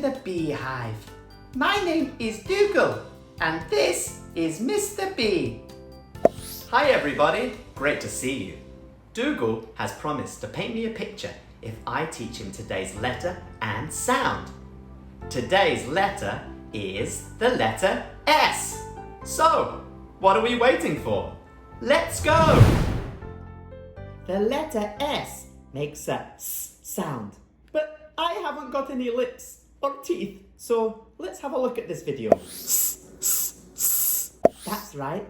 the Beehive. My name is Dougal and this is Mr. B. Hi everybody, great to see you. Dougal has promised to paint me a picture if I teach him today's letter and sound. Today's letter is the letter S. So, what are we waiting for? Let's go! The letter S makes a S sound, but I haven't got any lips or teeth, so let's have a look at this video. That's right.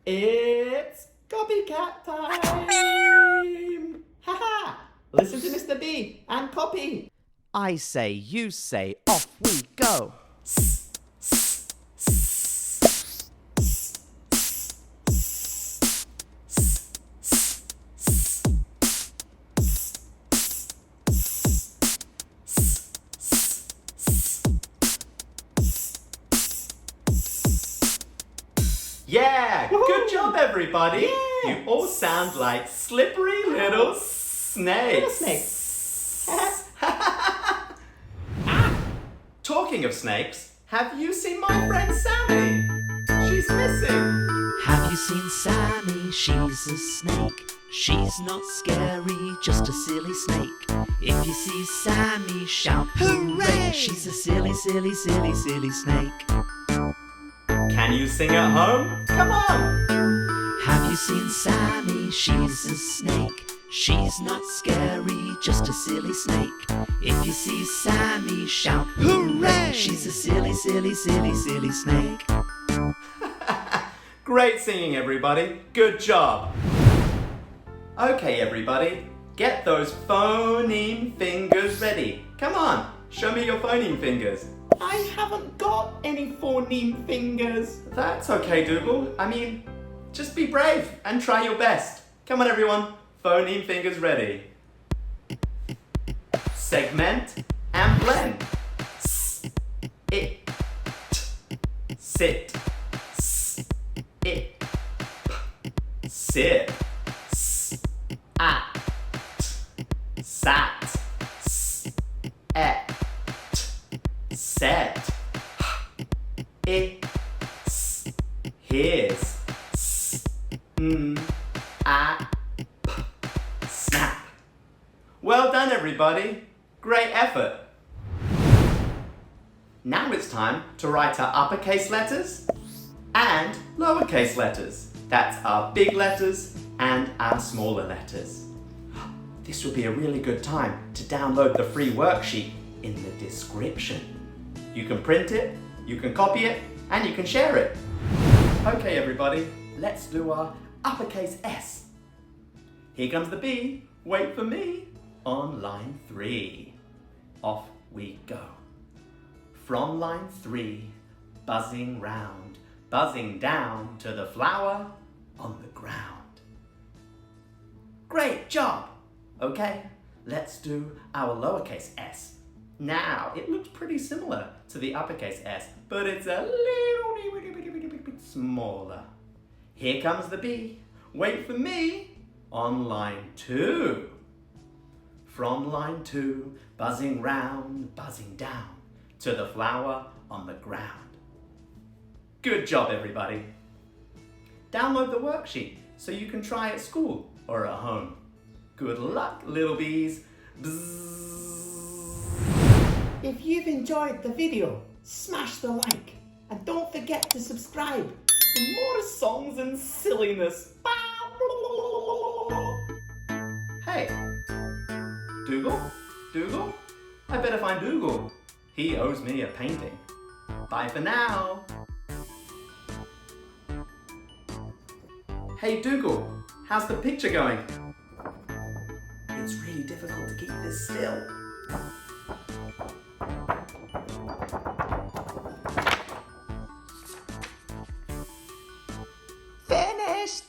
It's copycat time! Haha! Listen to Mr. B and copy. I say, you say, off we go. Yeah, good job everybody. Yes. You all sound like slippery little snakes. Little snakes. Talking of snakes, have you seen my friend Sammy? She's missing. Have you seen Sammy? She's a snake. She's not scary, just a silly snake. If you see Sammy, shout hooray! She's a silly, silly, silly, silly snake. Can you sing at home? Come on! Have you seen Sammy? She's a snake. She's not scary, just a silly snake. If you see Sammy, shout hooray! She's a silly, silly, silly, silly snake. Great singing everybody, good job! Okay everybody, get those phoneme fingers ready. Come on, show me your phoneme fingers. I haven't got any phoneme fingers. That's okay, Dougal. I mean, just be brave and try your best. Come on, everyone. Phoneme fingers ready. Segment and blend. S, it, t, sit. S, it, p, sit. S, at, t, sat. S, et. Set, it, his, snap. Well done everybody, great effort. Now it's time to write our uppercase letters and lowercase letters. That's our big letters and our smaller letters. This would be a really good time to download the free worksheet in the description. You can print it, you can copy it, and you can share it. Okay everybody, let's do our uppercase S. Here comes the B, wait for me, on line 3. Off we go. From line 3, buzzing round, buzzing down to the flower on the ground. Great job! Okay, let's do our lowercase s. Now, it looks pretty similar to the uppercase S, but it's a little bit smaller. Here comes the B. Wait for me on line 2. From line 2, buzzing round, buzzing down to the flower on the ground. Good job, everybody. Download the worksheet so you can try at school or at home. Good luck, little bees. Bzzz. If you've enjoyed the video, smash the like and don't forget to subscribe for more songs and silliness. Hey, Dougal? Dougal? I better find Dougal. He owes me a painting. Bye for now. Hey Dougal, how's the picture going? It's really difficult to keep this still. Finished!